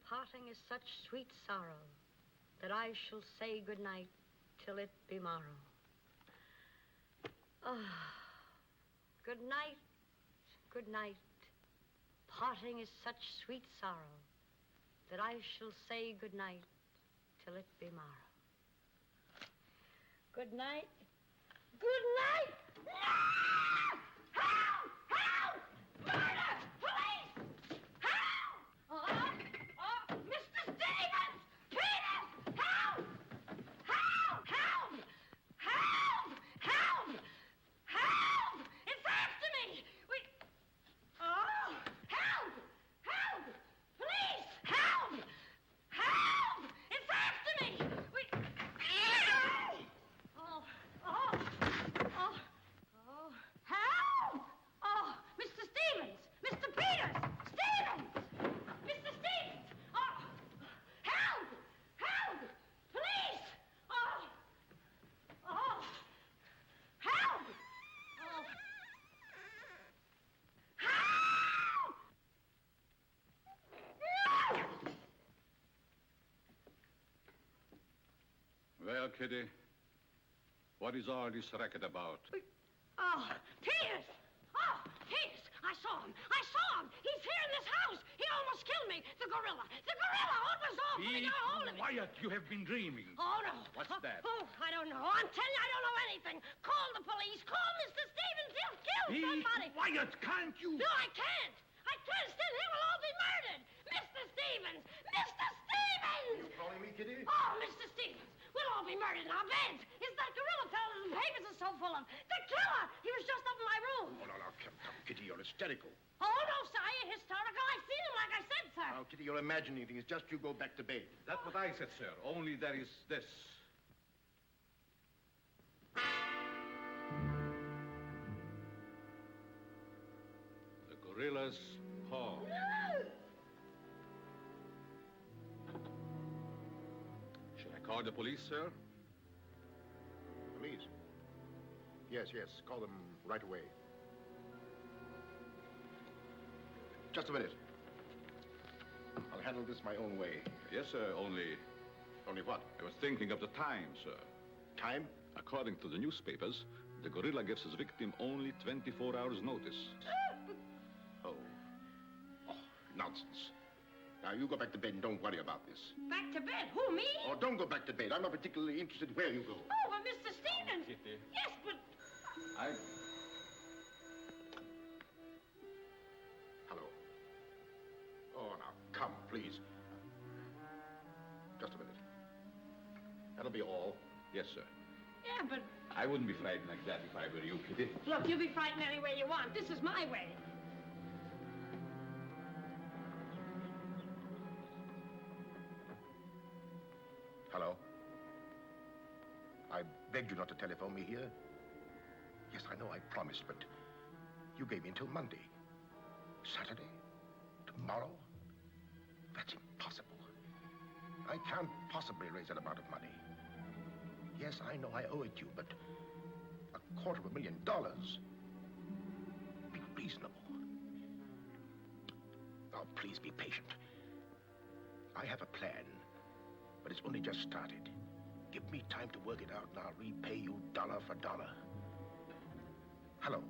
Parting is such sweet sorrow that I shall say good night till it be morrow. Good night, good night. Parting is such sweet sorrow that I shall say good night till it be morrow. Good night. Good night! No! Help! Help! Murder! Police! Help! Mr. Stevens! Peter! Help! Help! Help! Help! Help! Help! It's after me! Help! Help! Police! Help! Help! It's after me! Help! Oh, Mr. Stevens! Mr. Peters! Stevens! Mr. Stevens! Oh, help! Help! Police! Oh! Help! Oh! Help! No! Well, Kitty, what is all this racket about? Peters! Oh, Peters! I saw him! He's here in this house! He almost killed me! The gorilla! Oh, it was awful! He got a hold of me! Quiet! You have been dreaming. Oh, no. What's that? Oh, I don't know. I'm telling you, I don't know anything. Call the police. Call Mr. Stevens. He'll kill somebody. Quiet, can't you? No, I can't. Still, he will all be murdered. Mr. Stevens! Mr. Stevens! You calling me, Kitty? Oh, Mr. Stevens! We'll all be murdered in our beds. It's that gorilla fellow the papers are so full of. The killer! He was just up in my room. Oh, no, come, Kitty, you're hysterical. Oh, no, sir, you're historical. I've seen him, like I said, sir. Now, Kitty, you're imagining things. Just you go back to bed. That's what I said, sir. Only there is this. The gorilla's paw. No! Should I call the police, sir? Police? Yes. Call them right away. Just a minute. I'll handle this my own way. Yes, sir, only Only what? I was thinking of the time, sir. Time? According to the newspapers, the gorilla gives his victim only 24 hours' notice. Oh, nonsense. Now, you go back to bed and don't worry about this. Back to bed? Who, me? Oh, don't go back to bed. I'm not particularly interested where you go. Oh, but Mr. Stevens. Kitty. Yes, but... Hello. Oh, now, come, please. Just a minute. That'll be all. Yes, sir. Yeah, but... I wouldn't be frightened like that if I were you, Kitty. Look, you be frightened any way you want. This is my way. Hello? I begged you not to telephone me here. Yes, I know I promised, but you gave me until Monday. Saturday? Tomorrow? That's impossible. I can't possibly raise that amount of money. Yes, I know I owe it you, but $250,000. Be reasonable. Now, please be patient. I have a plan, but it's only just started. Give me time to work it out, and I'll repay you dollar for dollar. Hello.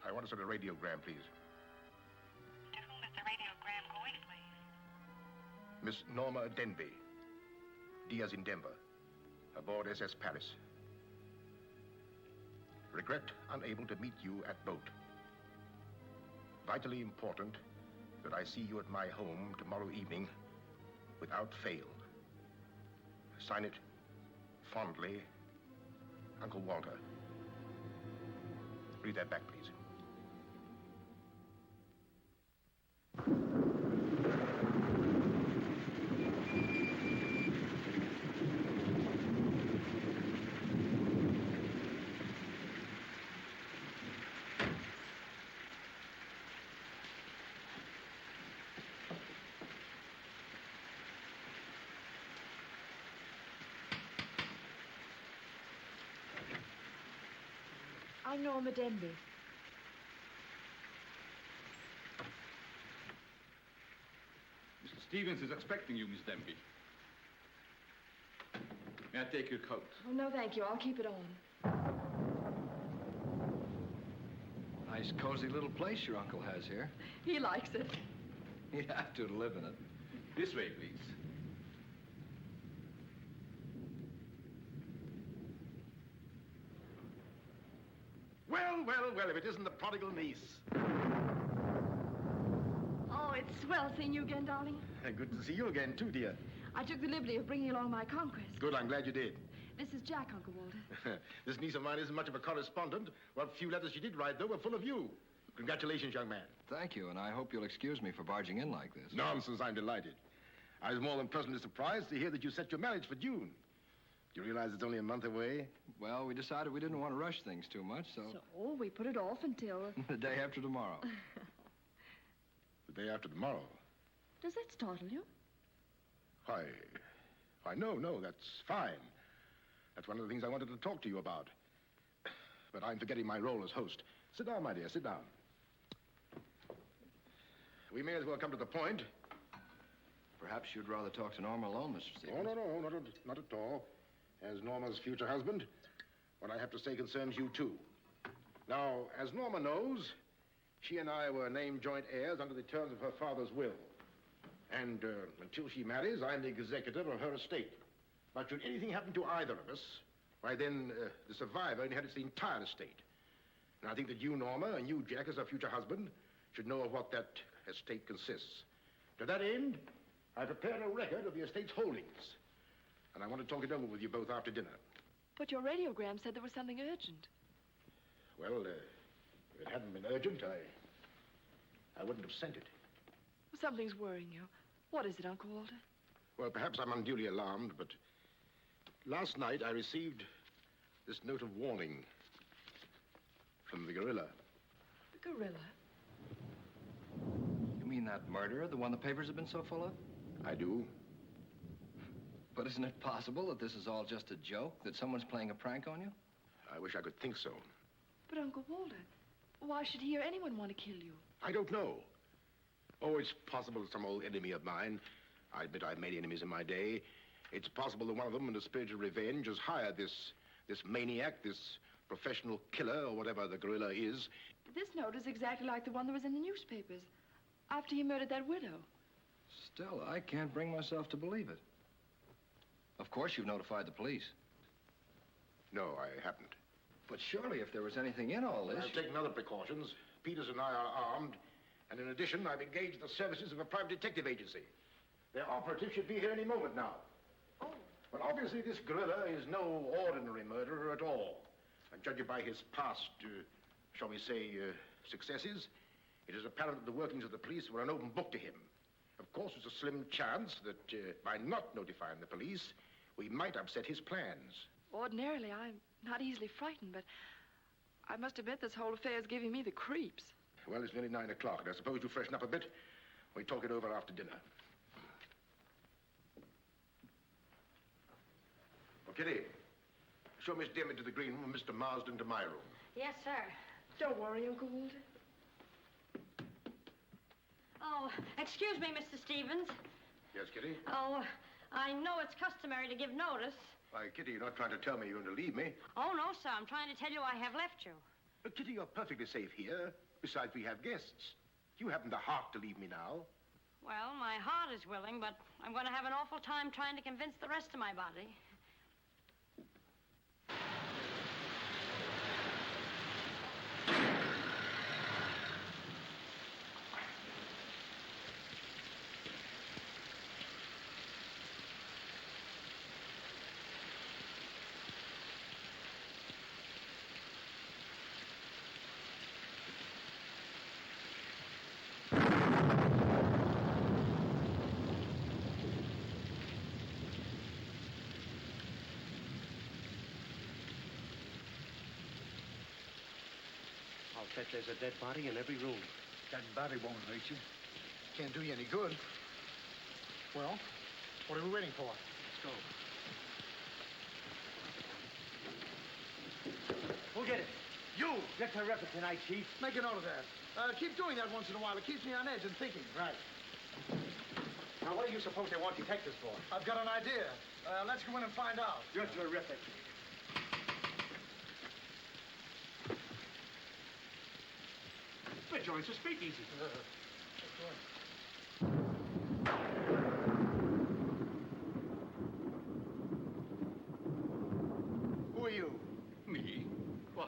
I want to send a radiogram, please. To whom is the radiogram going, please? Miss Norma Denby, Diaz in Denver, aboard SS Paris. Regret unable to meet you at boat. Vitally important that I see you at my home tomorrow evening without fail. Sign it, fondly, Uncle Walter. Read that back, please. I'm Norma Denby. Mr. Stevens is expecting you, Miss Denby. May I take your coat? Oh, no, thank you. I'll keep it on. Nice, cozy little place your uncle has here. He likes it. He'd have to live in it. This way, please. Well, well, well, if it isn't the prodigal niece. Oh, it's swell seeing you again, darling. Good to see you again, too, dear. I took the liberty of bringing along my conquest. Good, I'm glad you did. This is Jack, Uncle Walter. This niece of mine isn't much of a correspondent. What few letters she did write, though, were full of you. Congratulations, young man. Thank you, and I hope you'll excuse me for barging in like this. Nonsense, I'm delighted. I was more than pleasantly surprised to hear that you set your marriage for June. Do you realize it's only a month away? Well, we decided we didn't want to rush things too much, so... So, we put it off until... the day after tomorrow. The day after tomorrow? Does that startle you? Why, no, that's fine. That's one of the things I wanted to talk to you about. But I'm forgetting my role as host. Sit down, my dear, sit down. We may as well come to the point. Perhaps you'd rather talk to Norma alone, Mr. Stevens. Oh, no, not at all. As Norma's future husband, what I have to say concerns you, too. Now, as Norma knows, she and I were named joint heirs under the terms of her father's will. And until she marries, I'm the executor of her estate. But should anything happen to either of us, why then the survivor inherits the entire estate. And I think that you, Norma, and you, Jack, as her future husband, should know of what that estate consists. To that end, I prepared a record of the estate's holdings. And I want to talk it over with you both after dinner. But your radiogram said there was something urgent. Well, if it hadn't been urgent, I wouldn't have sent it. Something's worrying you. What is it, Uncle Walter? Well, perhaps I'm unduly alarmed, but last night I received this note of warning from the gorilla. The gorilla? You mean that murderer, the one the papers have been so full of? I do. But isn't it possible that this is all just a joke, that someone's playing a prank on you? I wish I could think so. But, Uncle Walter, why should he or anyone want to kill you? I don't know. Oh, it's possible some old enemy of mine. I admit I've made enemies in my day. It's possible that one of them, in the spirit of revenge, has hired this maniac, this professional killer, or whatever the gorilla is. This note is exactly like the one that was in the newspapers after he murdered that widow. Still, I can't bring myself to believe it. Of course you've notified the police. No, I haven't. But surely if there was anything in all this... I've taken other precautions. Peters and I are armed. And in addition, I've engaged the services of a private detective agency. Their operative should be here any moment now. Oh. Well, obviously, this gorilla is no ordinary murderer at all. And judging by his past, shall we say, successes, it is apparent that the workings of the police were an open book to him. Of course, there's a slim chance that by not notifying the police, we might upset his plans. Ordinarily, I'm not easily frightened, but I must admit this whole affair is giving me the creeps. Well, it's nearly 9 o'clock, and I suppose you freshen up a bit. We talk it over after dinner. Well, Kitty, show Miss Dim into the green room and Mr. Marsden to my room. Yes, sir. Don't worry, Uncle Walter. Oh, excuse me, Mr. Stevens. Yes, Kitty? Oh, I know it's customary to give notice. Why, Kitty, you're not trying to tell me you're going to leave me. Oh, no, sir. I'm trying to tell you I have left you. But, Kitty, you're perfectly safe here. Besides, we have guests. You haven't the heart to leave me now. Well, my heart is willing, but I'm going to have an awful time trying to convince the rest of my body. I'll bet there's a dead body in every room. That body won't hurt you. Can't do you any good. Well, what are we waiting for? Let's go. Who'll get it? You! You're terrific tonight, Chief. Make a note of that. Keep doing that once in a while. It keeps me on edge and thinking. Right. Now, what do you suppose they want detectives for? I've got an idea. Let's go in and find out. You're terrific. We're joints a speakeasy. Who are you? Me? Why,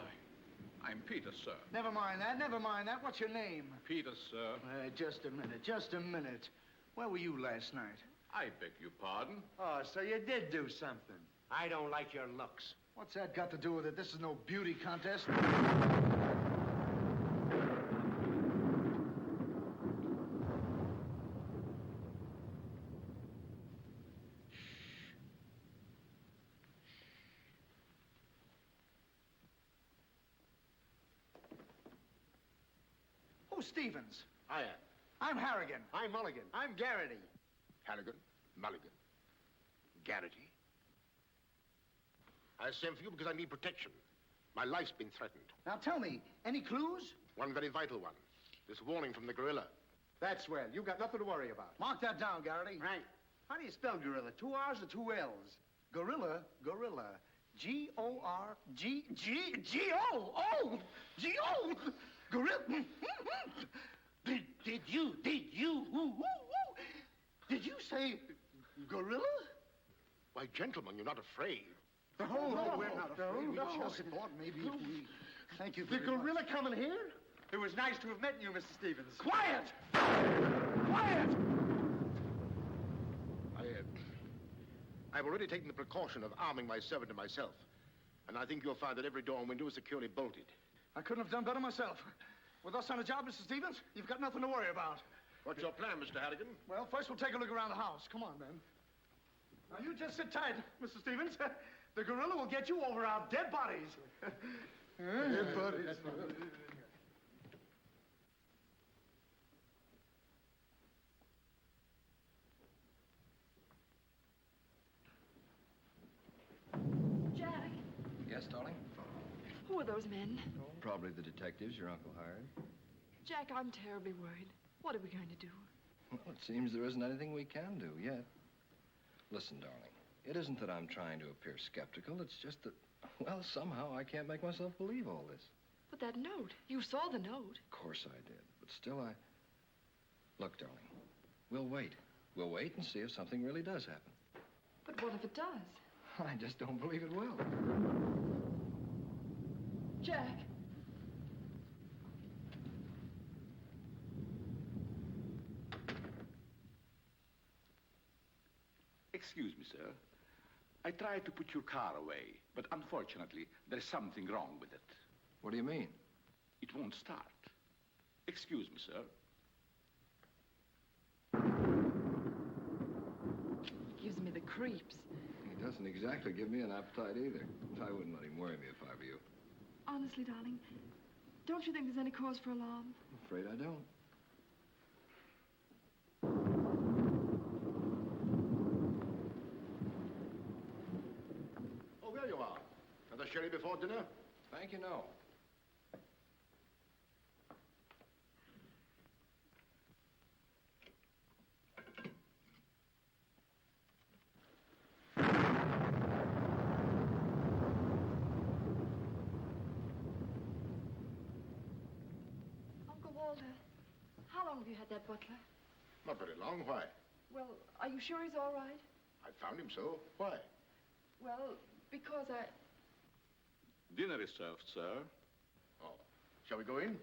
I'm Peter, sir. Never mind that. Never mind that. What's your name? Peter, sir. Just a minute. Just a minute. Where were you last night? I beg your pardon. Oh, so you did do something. I don't like your looks. What's that got to do with it? This is no beauty contest. Who's Stevens? I am. I'm Harrigan. I'm Mulligan. I'm Garrity. Halligan, Mulligan, Garrity. I sent for you because I need protection. My life's been threatened. Now tell me, any clues? One very vital one. This warning from the gorilla. That's well. You've got nothing to worry about. Mark that down, Garrity. Right. How do you spell gorilla? 2 R's or 2 L's? Gorilla, gorilla. G-O-R-G-G-G-O! G-O! Gorilla. Did you say gorilla? Why, gentlemen, you're not afraid. No, we're not afraid. We just thought maybe if we... Thank you very The gorilla much. coming here? It was nice to have met you, Mr. Stevens. Quiet! Quiet! I've already taken the precaution of arming my servant and myself. And I think you'll find that every door and window is securely bolted. I couldn't have done better myself. With us on a job, Mr. Stevens, you've got nothing to worry about. What's your plan, Mr. Halligan? Well, first we'll take a look around the house. Come on, then. Now, you just sit tight, Mr. Stevens. The gorilla will get you over our dead bodies. Dead bodies. Jack, Yes, darling? who are those men? Probably the detectives your uncle hired. Jack, I'm terribly worried. What are we going to do? Well, it seems there isn't anything we can do yet. Listen, darling, it isn't that I'm trying to appear skeptical. It's just that, well, somehow I can't make myself believe all this. But that note, you saw the note. Of course I did, but still Look, darling, we'll wait. We'll wait and see if something really does happen. But what if it does? I just don't believe it will. Jack. Excuse me, sir. I tried to put your car away, but unfortunately, there's something wrong with it. What do you mean? It won't start. Excuse me, sir. Gives me the creeps. He doesn't exactly give me an appetite either. I wouldn't let him worry me if I were you. Honestly, darling, don't you think there's any cause for alarm? I'm afraid I don't. Oh, there you are. Another sherry before dinner? Thank you, no. Uncle Walter, how long have you had that butler? Not very long. Why? Well, are you sure he's all right? I found him so. Why? Well, because I... Dinner is served, sir. Oh. Shall we go in?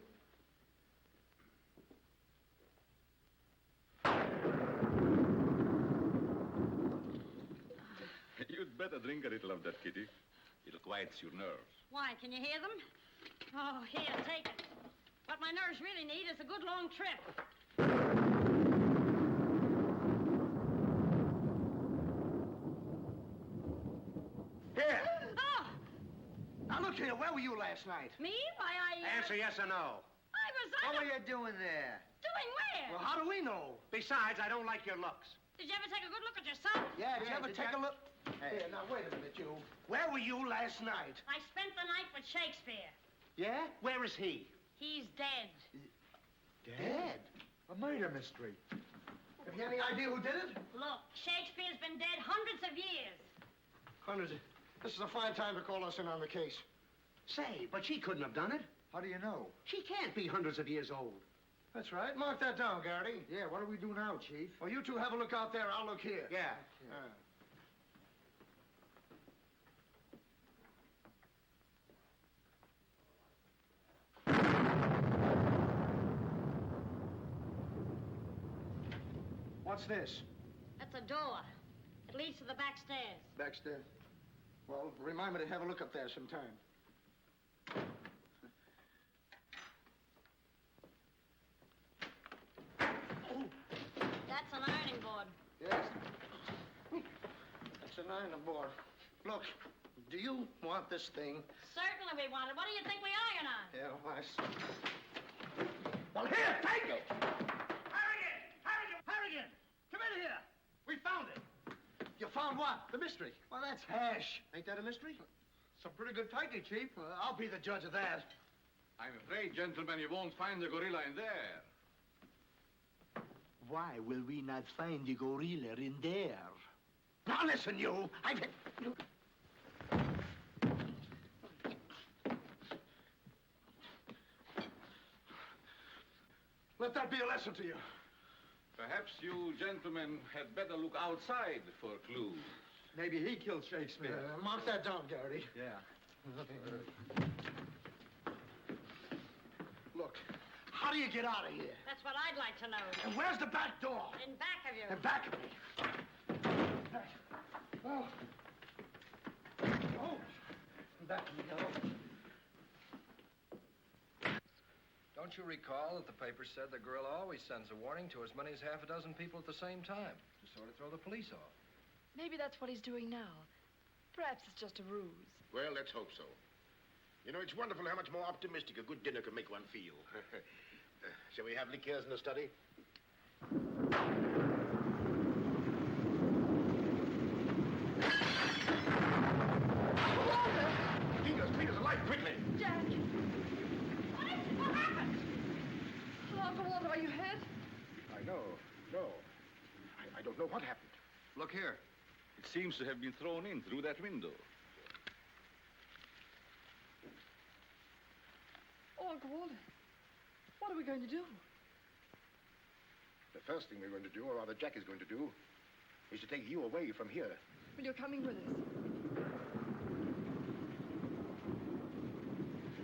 You'd better drink a little of that, Kitty. It'll quiet your nerves. Why, can you hear them? Oh, here, take it. What my nerves really need is a good long trip. Here. Oh, Now, look here. Where were you last night? me? Why, Answer yes or no. I was What were you doing there? Doing where? Well, how do we know? Besides, I don't like your looks. Did you ever take a good look at yourself? Yeah, did you ever did take you- a look? Here, now, wait a minute, you. Where were you last night? I spent the night with Shakespeare. Yeah? Where is he? He's dead. Dead? A murder mystery. Have you any idea who did it? Look, Shakespeare's been dead hundreds of years. Hundreds. This is a fine time to call us in on the case. Say, but she couldn't have done it. How do you know? She can't be hundreds of years old. That's right. Mark that down, Garrity. Yeah, what do we do now, Chief? Well, you two have a look out there. I'll look here. Yeah. What's this? That's a door. It leads to the back stairs. Backstairs. Well, remind me to have a look up there sometime. That's an ironing board. Yes. That's an iron board. Look, do you want this thing? Certainly we want it. What do you think we iron on? Yeah, I see. Well, here, take it! Harrigan! Come in here! We found it! You found what? The mystery. Well, that's hash. Ain't that a mystery? Some pretty good tightly, Chief. I'll be the judge of that. I'm afraid, gentlemen, you won't find the gorilla in there. Why will we not find the gorilla in there? Now listen, you. Let that be a lesson to you. Perhaps you gentlemen had better look outside for clues. Maybe he killed Shakespeare. Mark that down, Garrity. Yeah. Look, how do you get out of here? That's what I'd like to know. And where's the back door? In back of you. In back of me. Oh. Oh. Back we go. Don't you recall that the paper said the gorilla always sends a warning to as many as half a dozen people at the same time to sort of throw the police off? Maybe that's what he's doing now. Perhaps it's just a ruse. Well, let's hope so. You know, it's wonderful how much more optimistic a good dinner can make one feel. Shall we have liqueurs in the study? Peter's alive, quickly! Jack! What is it? What happened? Oh, Uncle Walter, are you hurt? I know. No. I don't know what happened. Look here. It seems to have been thrown in through that window. Oh, Uncle Walter, what are we going to do? The first thing we're going to do, or rather Jack is going to do, is to take you away from here. Well, you're coming with us.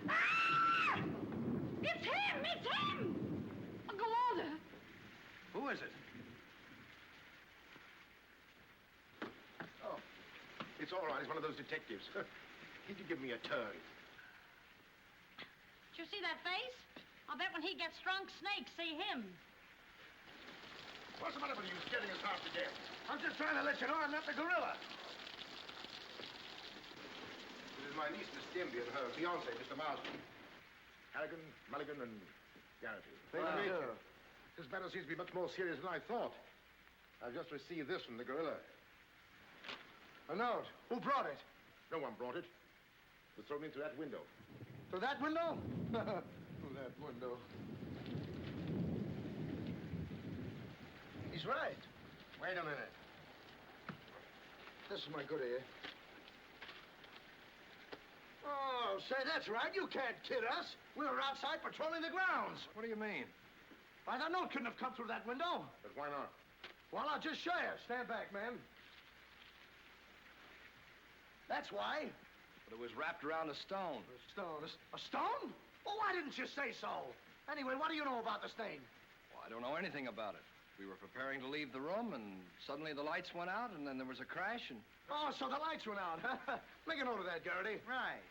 Ah! It's him! It's him! Uncle Walter! Who is it? Oh, it's all right. It's one of those detectives. He could give me a turn. Did you see that face? I'll bet when he gets drunk, snakes see him. What's the matter with you, scaring us half to death? I'm just trying to let you know I'm not the gorilla. This is my niece, Miss Stimby, and her fiancé, Mr. Marsden. Harrigan, Mulligan, and Garrity. Pleased to meet you. This matter seems to be much more serious than I thought. I've just received this from the gorilla. A note. Who brought it? No one brought it. It was thrown in through that window. Through that window? Through that window. He's right. Wait a minute. This is my good ear. Oh, say, that's right. You can't kid us. We were outside patrolling the grounds. What do you mean? Why, that note couldn't have come through that window. But why not? Well, I'll just show you. Stand back, man. That's why. But it was wrapped around a stone. A stone. A stone? Well, why didn't you say so? Anyway, what do you know about this thing? Well, I don't know anything about it. We were preparing to leave the room, and suddenly the lights went out, and then there was a crash, and... Oh, so the lights went out. Make a note of that, Garrity. Right.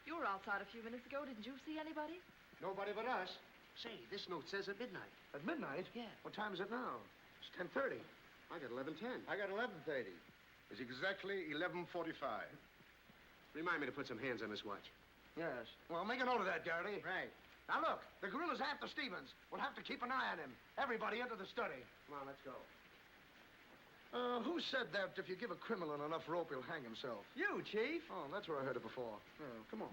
You were outside a few minutes ago. Didn't you see anybody? Nobody but us. Say, this note says at midnight. At midnight? Yeah. What time is it now? It's 10:30. I got 11:10. I got 11:30. It's exactly 11:45. Remind me to put some hands on this watch. Yes. Well, make a note of that, Garrity. Right. Now, look, the gorilla's after Stevens. We'll have to keep an eye on him. Everybody into the study. Come on, let's go. Who said that if you give a criminal enough rope, he'll hang himself? You, Chief. Oh, that's where I heard it before. Oh, come on.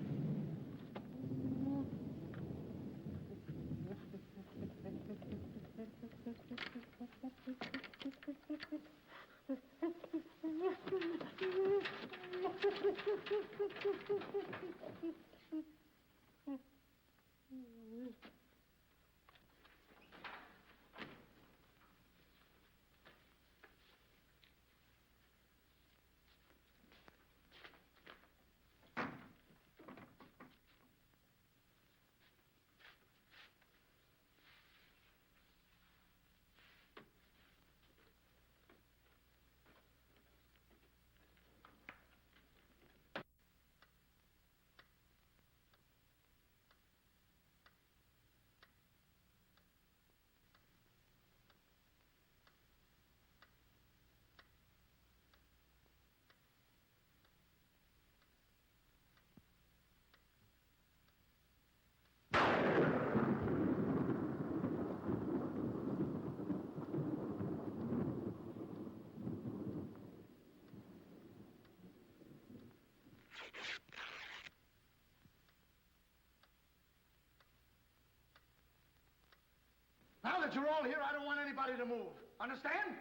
Now that you're all here, I don't want anybody to move. Understand?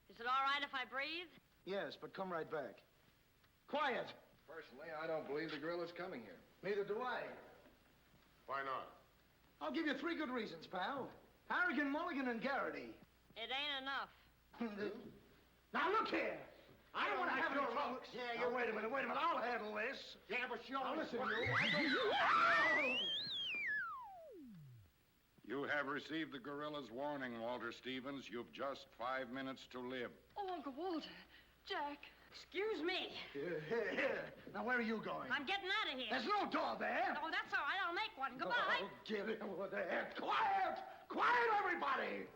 Is it all right if I breathe? Yes, but come right back. Quiet. Personally, I don't believe the gorilla's coming here. Neither do I. Why not? I'll give you 3 good reasons, pal. Harrigan, Mulligan, and Garrity. It ain't enough. Now, look here. I don't want to have any trouble. Yeah, wait a minute. I'll handle this. Yeah, but you Now, listen, you. You have received the gorilla's warning, Walter Stevens. You've just 5 minutes to live. Oh, Uncle Walter. Jack. Excuse me. Here. Now, where are you going? I'm getting out of here. There's no door there. Oh, that's all right. I'll make one. Goodbye. Oh, get it over there. Quiet! Quiet, everybody!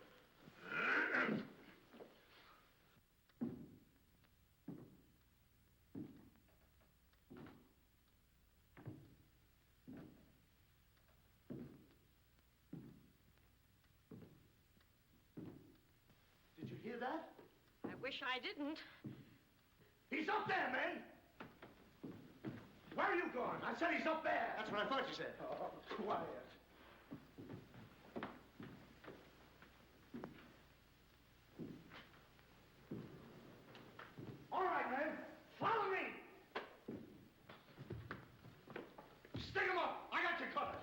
Did you hear that? I wish I didn't. He's up there, men! Where are you going? I said he's up there. That's what I thought you said. Oh, quiet. All right, men. Follow me. Stick him up. I got you covered.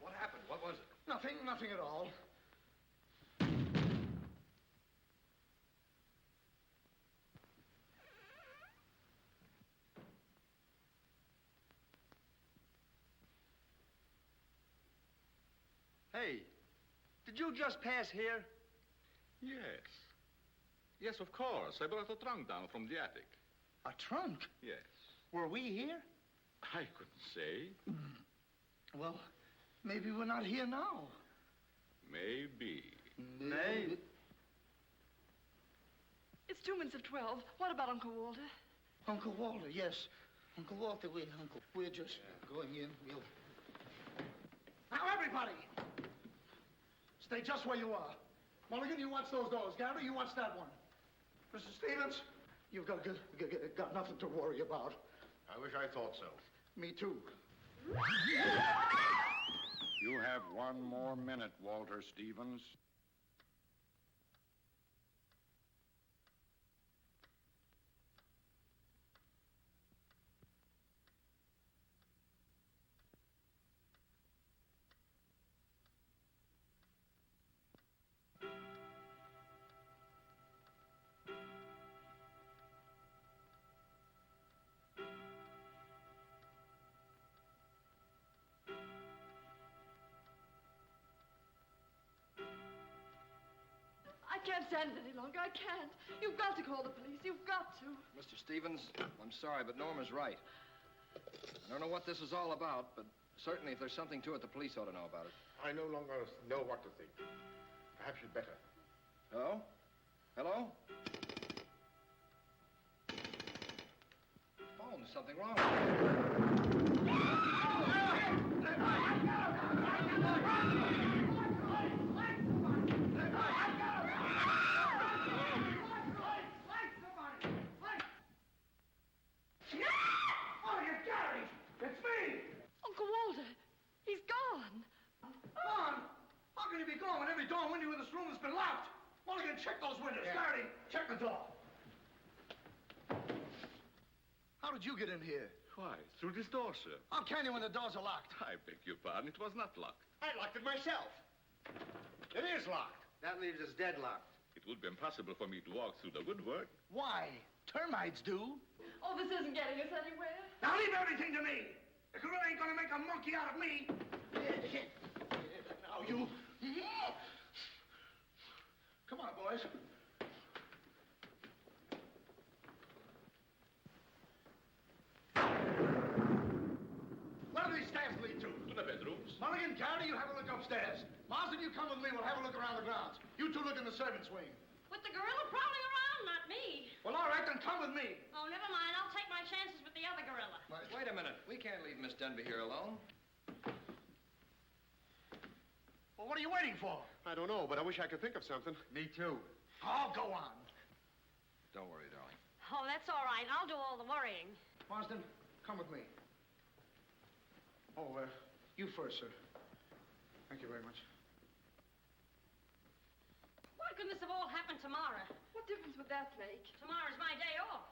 What happened? What was it? Nothing at all. Hey, did you just pass here? Yes. Yes, of course. I brought a trunk down from the attic. A trunk? Yes. Were we here? I couldn't say. Well, maybe we're not here now. Maybe. Maybe. It's 2 minutes of 12. What about Uncle Walter? Uncle Walter, yes. Uncle Walter, we're just going in. Now, everybody! Stay just where you are. Mulligan, you watch those doors. Gary, you watch that one. Mr. Stevens, you've got nothing to worry about. I wish I thought so. Me too. You have 1 more minute, Walter Stevens. I can't stand it any longer. I can't. You've got to call the police. You've got to. Mr. Stevens, I'm sorry, but Norma's right. I don't know what this is all about, but certainly if there's something to it, the police ought to know about it. I no longer know what to think. Perhaps you'd better. Hello? Hello? Phone, there's something wrong with it. door and window in this room has been locked. Mulligan, check those windows. Yeah. Garrity, check the door. How did you get in here? Why, through this door, sir. How can you when the doors are locked? I beg your pardon, it was not locked. I locked it myself. It is locked. That leaves us deadlocked. It would be impossible for me to walk through the woodwork. Why? Termites do. Oh, this isn't getting us anywhere. Now leave everything to me. The gorilla ain't gonna make a monkey out of me. Now you. Come on, boys. Where do these stairs lead to? To the bedrooms. Mulligan, Garrity, you have a look upstairs. Marsden, you come with me. We'll have a look around the grounds. You two look in the servants' wing. With the gorilla prowling around, not me. Well, all right, then come with me. Oh, never mind. I'll take my chances with the other gorilla. Wait a minute. We can't leave Miss Denby here alone. Well, what are you waiting for? I don't know, but I wish I could think of something. Me too. Oh, go on. Don't worry, darling. Oh, that's all right. I'll do all the worrying. Marsden, come with me. Oh, you first, sir. Thank you very much. Why couldn't this have all happened tomorrow? What difference would that make? Tomorrow's my day off.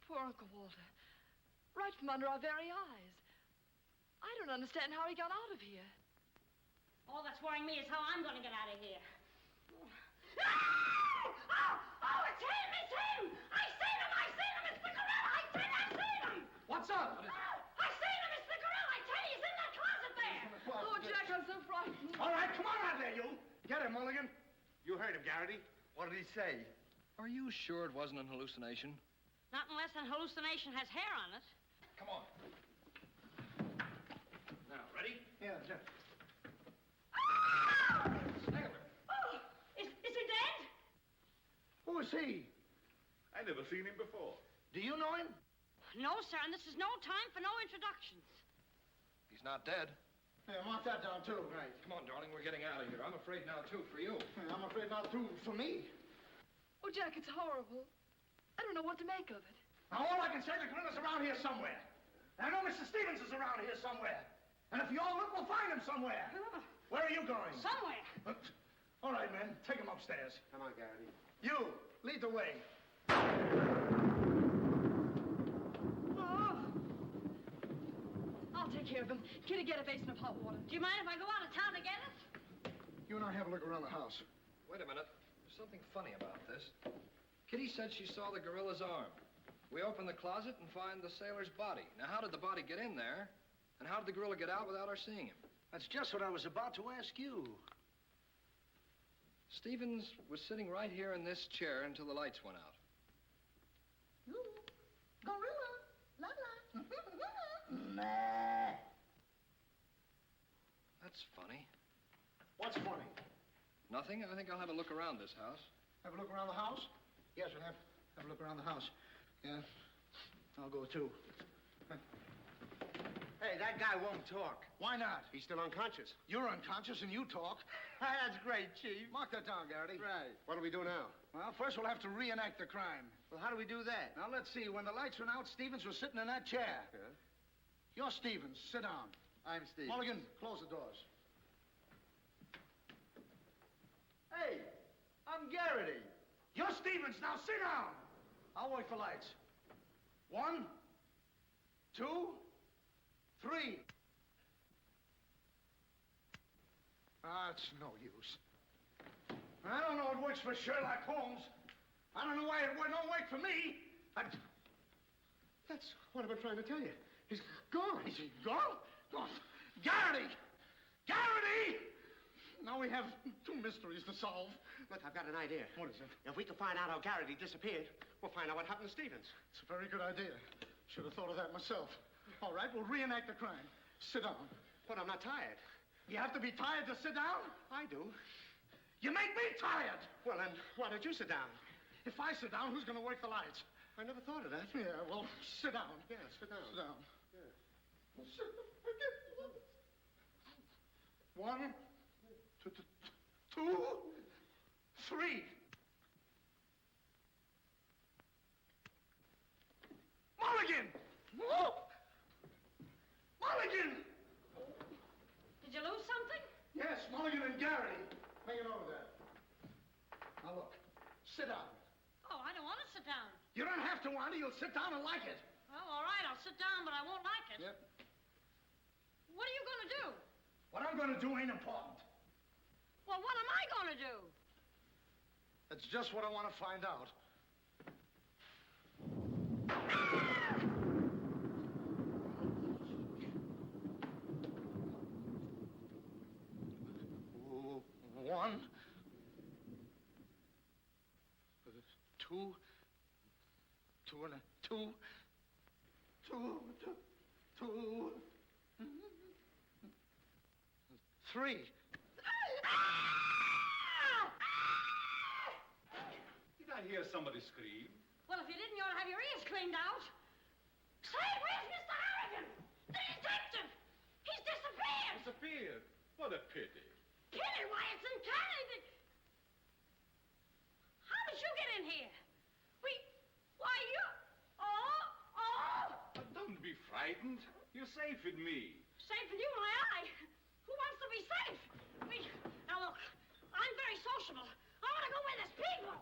Poor Uncle Walter. Right from under our very eyes. I don't understand how he got out of here. All that's worrying me is how I'm going to get out of here. Oh, it's him! It's him! I seen him! I seen him! It's the gorilla! I seen him! What's up? I seen him! It's the gorilla! I tell you, he's in that closet there! Oh, Jack, I'm so frightened. All right, come on out there, you. Get him, Mulligan. You heard him, Garrity. What did he say? Are you sure it wasn't an hallucination? Not unless an hallucination has hair on it. Come on. Now, ready? Yeah, yeah. Oh, is he dead? Who is he? I never seen him before. Do you know him? No, sir, and this is no time for no introductions. He's not dead. Yeah, mark that down, too. Right. Come on, darling. We're getting out of here. I'm afraid now, too, for you. Yeah, I'm afraid not, too, for me. Oh, Jack, it's horrible. I don't know what to make of it. Now, all I can say, the gorilla's around here somewhere. And I know Mr. Stevens is around here somewhere. And if you all look, we'll find him somewhere. Where are you going? Somewhere. All right, men. Take him upstairs. Come on, Garrity. You, lead the way. Oh. I'll take care of him. Kitty, get a basin of hot water. Do you mind if I go out of town to get it? You and I have a look around the house. Wait a minute. There's something funny about this. Kitty said she saw the gorilla's arm. We open the closet and find the sailor's body. Now, how did the body get in there? And how did the gorilla get out without our seeing him? That's just what I was about to ask you. Stevens was sitting right here in this chair until the lights went out. Gorilla. La la. That's funny. What's funny? Nothing. I think I'll have a look around this house. Have a look around the house? Yes, we'll have a look around the house. Yeah. I'll go, too. Hey, that guy won't talk. Why not? He's still unconscious. You're unconscious and you talk. That's great, Chief. Mark that down, Garrity. Right. What do we do now? Well, first we'll have to reenact the crime. Well, how do we do that? Now, let's see. When the lights went out, Stevens was sitting in that chair. Yeah? You're Stevens. Sit down. I'm Steve. Mulligan, close the doors. Hey, I'm Garrity. You're Stevens. Now, sit down. I'll wait for lights. 1, 2, 3. It's no use. I don't know it works for Sherlock Holmes. I don't know why it don't work for me. That's what I've been trying to tell you. He's gone. Is he gone? Gone. Garrity! Garrity! Now we have 2 mysteries to solve. Look, I've got an idea. What is it? If we can find out how Garrity disappeared, we'll find out what happened to Stevens. It's a very good idea. Should have thought of that myself. All right, we'll reenact the crime. Sit down. But I'm not tired. You have to be tired to sit down? I do. You make me tired. Well, then, why don't you sit down? If I sit down, who's going to work the lights? I never thought of that. Yeah, well, sit down. Yeah, sit down. Sit down. Yeah. 1, 2, 3. Mulligan! Whoa! Mulligan! Did you lose something? Yes, Mulligan and Garrity. Sit down. Oh, I don't want to sit down. You don't have to, Wanda. You'll sit down and like it. Well, all right, I'll sit down, but I won't like it. Yep. What are you going to do? What I'm going to do ain't important. Well, what am I going to do? That's just what I want to find out. One, two, three. Did I hear somebody scream? Well, if you didn't, you ought to have your ears cleaned out. Say, where's Mr. Harrigan? The detective! He's disappeared! Disappeared? What a pity. Pity? Why, it's uncanny. How did you get in here? Why, you... Oh! Don't be frightened. You're safe with me. Safe with you, my eye. Who wants to be safe? Now, look, I'm very sociable. I want to go where there's people.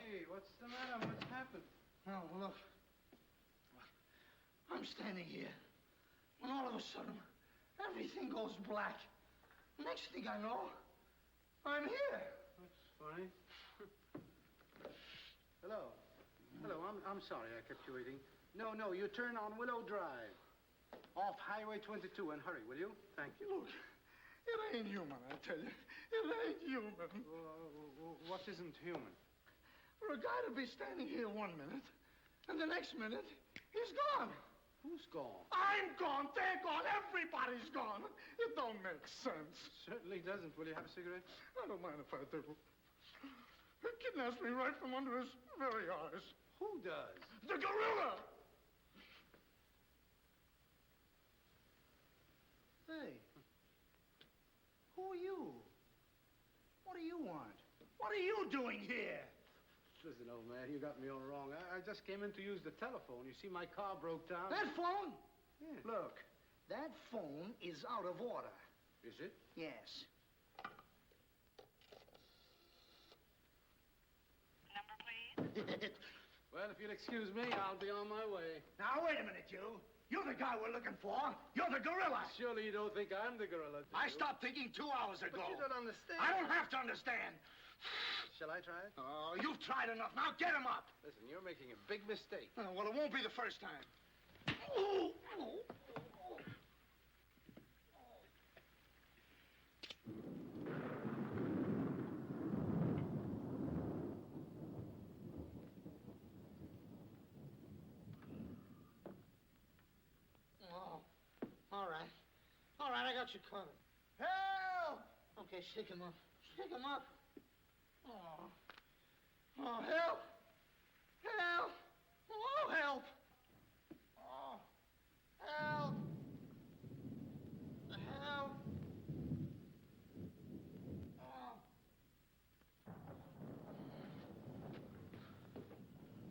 Hey, what's the matter? What's happened? Oh, look. I'm standing here. When all of a sudden, everything goes black. Next thing I know, I'm here. That's funny. Hello. Hello, I'm sorry I kept you waiting. No, you turn on Willow Drive. Off Highway 22, and hurry, will you? Thank you. Look, it ain't human, I tell you. It ain't human. What isn't human? For a guy to be standing here 1 minute, and the next minute, he's gone. Who's gone? I'm gone. They're gone. Everybody's gone. It don't make sense. Certainly doesn't. Will you have a cigarette? I don't mind if I do. He kidnaps me right from under his very eyes. Who does? The gorilla! Hey. Who are you? What do you want? What are you doing here? Listen, old man, you got me all wrong. I just came in to use the telephone. You see, my car broke down. That phone? Yeah. Look, that phone is out of order. Is it? Yes. Number, please. Well, if you'll excuse me, I'll be on my way. Now, wait a minute, you. You're the guy we're looking for. You're the gorilla. Surely you don't think I'm the gorilla, do I you? stopped thinking 2 hours ago. But you don't understand. I don't have to understand. Shall I try it? Oh, you've tried enough. Now get him up. Listen, you're making a big mistake. Well, it won't be the first time. Oh, all right. All right, I got you covered. Help! Okay, shake him up. Shake him up. Oh, help! Help! Oh, help! Oh, help! Help! Oh.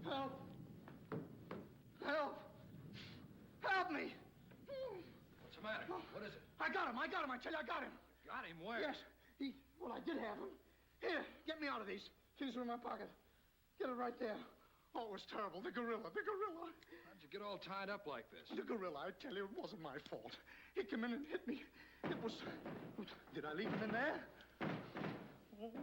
Help! Help! Help me! What's the matter? What is it? I got him. I tell you, I got him. Got him where? Yes. Well, I did have him. Here, get me out of these. Keys are in my pocket. Get it right there. Oh, it was terrible. The gorilla. How'd you get all tied up like this? The gorilla, I tell you, it wasn't my fault. He came in and hit me. It was... Did I leave him in there? Oh.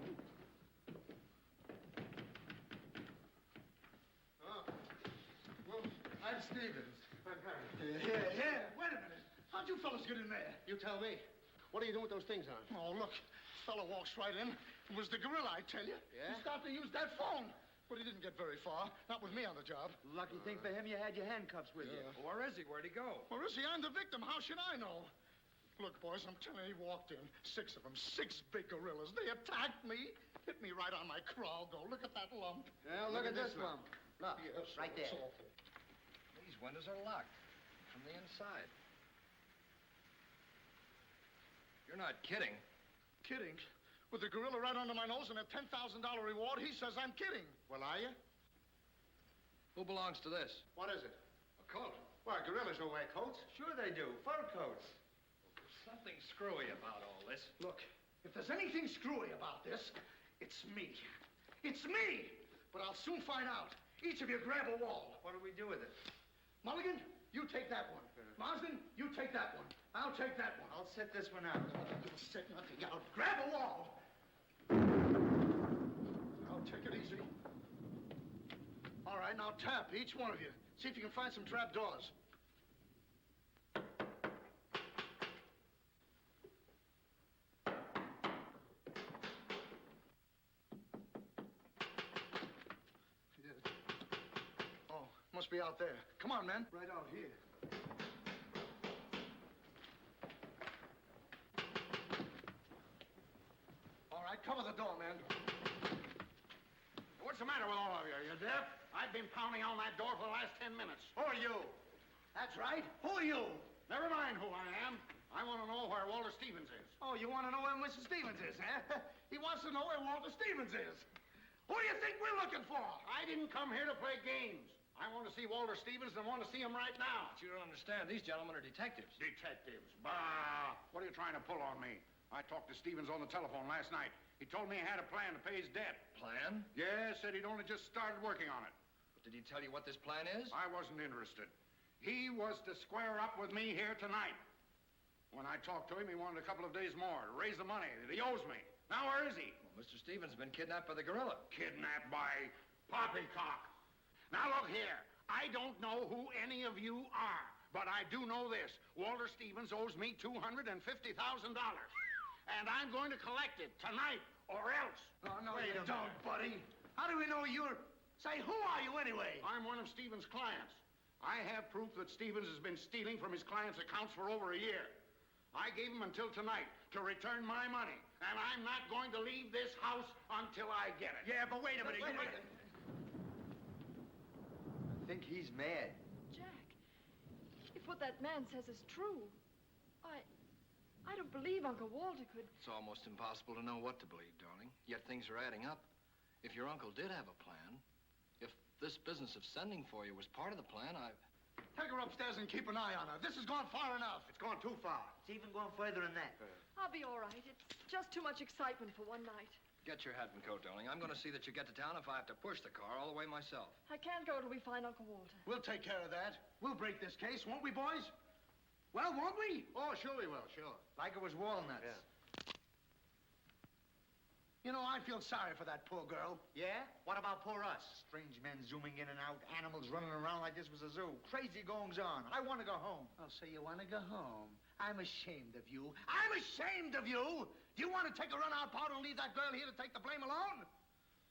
Well, I'm Stevens. I'm Harry. Yeah. Wait a minute. How'd you fellas get in there? You tell me. What are you doing with those things on? Oh, look. Fellow walks right in. It was the gorilla, I tell you. Yeah? He started to use that phone. But he didn't get very far. Not with me on the job. Lucky thing for him, you had your handcuffs with you. Well, where is he? Where'd he go? Where is he? I'm the victim. How should I know? Look, boys, I'm telling you, he walked in. 6 of them. 6 big gorillas. They attacked me. Hit me right on my crawl, though. Look at that lump. Well, look at this lump. Look, Yes, right there. it's awful. These windows are locked from the inside. You're not kidding. Kidding? With the gorilla right under my nose and a $10,000 reward, he says I'm kidding. Well, are you? Who belongs to this? What is it? A coat. Well, gorillas don't wear coats. Sure they do. Fur coats. Something screwy about all this. Look, if there's anything screwy about this, it's me. It's me! But I'll soon find out. Each of you grab a wall. What do we do with it? Mulligan, you take that one. Marsden, you take that one. I'll take that one. I'll set this one out. You'll set nothing out. Grab a wall. Now, take it easy. All right, now tap, each one of you. See if you can find some trap doors. Oh, must be out there. Come on, man. Right out here. All right, cover the door, man. What's the matter with all of you? Are you deaf? I've been pounding on that door for the last 10 minutes. Who are you? That's right. Who are you? Never mind who I am. I want to know where Walter Stevens is. Oh, you want to know where Mr. Stevens is, huh? He wants to know where Walter Stevens is. Who do you think we're looking for? I didn't come here to play games. I want to see Walter Stevens and want to see him right now. But you don't understand. These gentlemen are detectives. Detectives? Bah! What are you trying to pull on me? I talked to Stevens on the telephone last night. He told me he had a plan to pay his debt. Plan? Yeah, said he'd only just started working on it. But did he tell you what this plan is? I wasn't interested. He was to square up with me here tonight. When I talked to him, he wanted a couple of days more to raise the money that he owes me. Now, where is he? Well, Mr. Stevens has been kidnapped by the gorilla. Kidnapped by poppycock. Now, look here. I don't know who any of you are, but I do know this. Walter Stevens owes me $250,000. And I'm going to collect it tonight, or else. Oh, no, Wait you a don't, minute. buddy. How do we know you're... Say, who are you anyway? I'm one of Stevens' clients. I have proof that Stevens has been stealing from his clients' accounts for over a year. I gave him until tonight to return my money, and I'm not going to leave this house until I get it. Yeah, but wait a minute. Wait a minute. I think he's mad. Jack, if what that man says is true, I don't believe Uncle Walter could... It's almost impossible to know what to believe, darling. Yet things are adding up. If your uncle did have a plan, if this business of sending for you was part of the plan, Take her upstairs and keep an eye on her. This has gone far enough. It's gone too far. It's even going further than that. I'll be all right. It's just too much excitement for one night. Get your hat and coat, darling. I'm going to see that you get to town if I have to push the car all the way myself. I can't go till we find Uncle Walter. We'll take care of that. We'll break this case, won't we, boys? Well, won't we? Oh, sure we will, sure. Like it was walnuts. Yeah. You know, I feel sorry for that poor girl. Yeah? What about poor us? Strange men zooming in and out, animals running around like this was a zoo. Crazy goings on. I want to go home. Oh, so you want to go home? I'm ashamed of you. I'm ashamed of you! Do you want to take a run-out powder and leave that girl here to take the blame alone?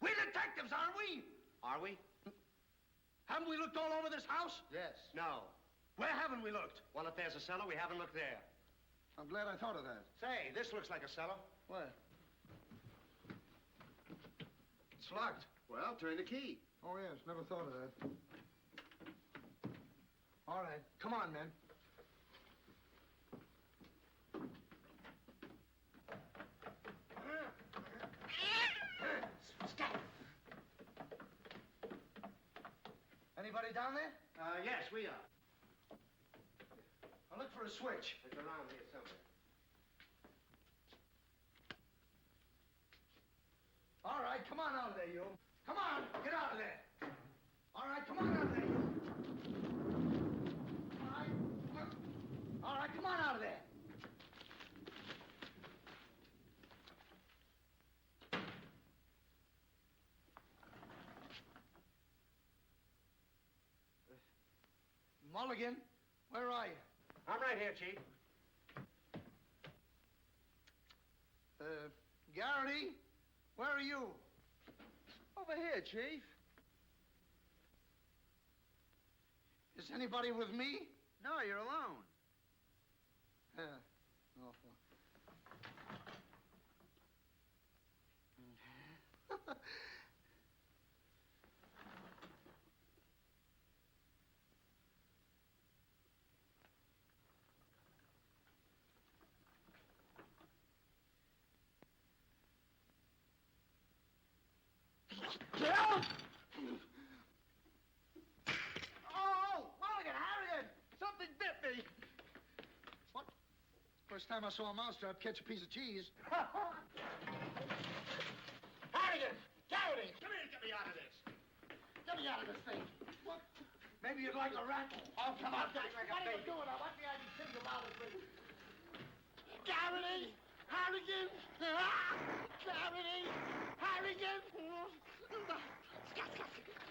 We're detectives, aren't we? Are we? Haven't we looked all over this house? Yes. No. Where haven't we looked? Well, if there's a cellar, we haven't looked there. I'm glad I thought of that. Say, this looks like a cellar. Where? It's locked. Well, turn the key. Oh, yes. Never thought of that. All right. Come on, men. Stop. Anybody down there? Yes, we are. I'll look for a switch. It's around here somewhere. All right, come on out of there, you. Come on, get out of there. on out of there. All right, come on out of there. Mulligan, where are you? I'm right here, Chief. Garrity, where are you? Over here, Chief. Is anybody with me? No, you're alone. Awful. Get out! Oh, Mulligan, Harriet! Something bit me. What? First time I saw a mousetrap catch a piece of cheese. Harrigan! Garrity! Come here and get me out of this. Get me out of this thing. What? Maybe you'd like a rat? Oh, come on. What are you doing? I want the idea to think about it, please. Garrity! Harrigan! Garrity! Harrigan!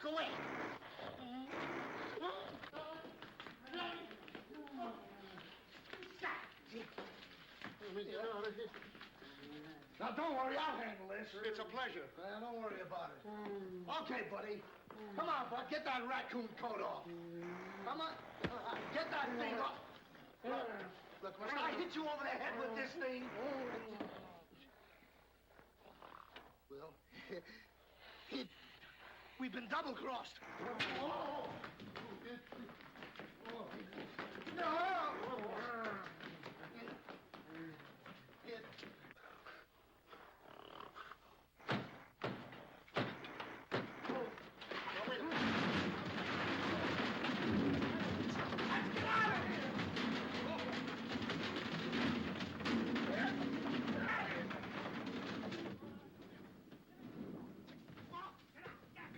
Go away. Now, don't worry, I'll handle this. It's a pleasure. Don't worry about it. Okay, buddy. Come on, bud. Get that raccoon coat off. Come on. Get that thing off. Look, when I hit you over the head with this thing... Well, we've been double-crossed. No!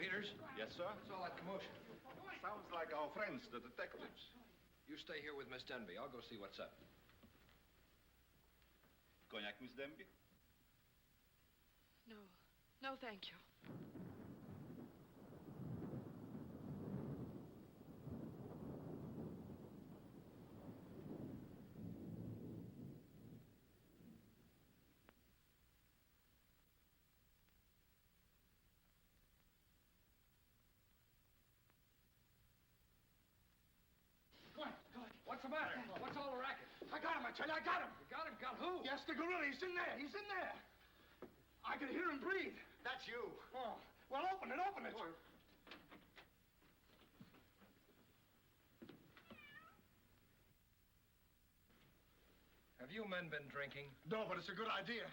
Peters? Yes, sir? What's all that commotion? Sounds like our friends, the detectives. You stay here with Miss Denby. I'll go see what's up. Cognac, Miss Denby? No. No, thank you. What's the matter? What's all the racket? I got him, I tell you, I got him. You got him? Got who? Yes, the gorilla. He's in there. He's in there. I can hear him breathe. That's you. Oh, well, open it, open it. Have you men been drinking? No, but it's a good idea.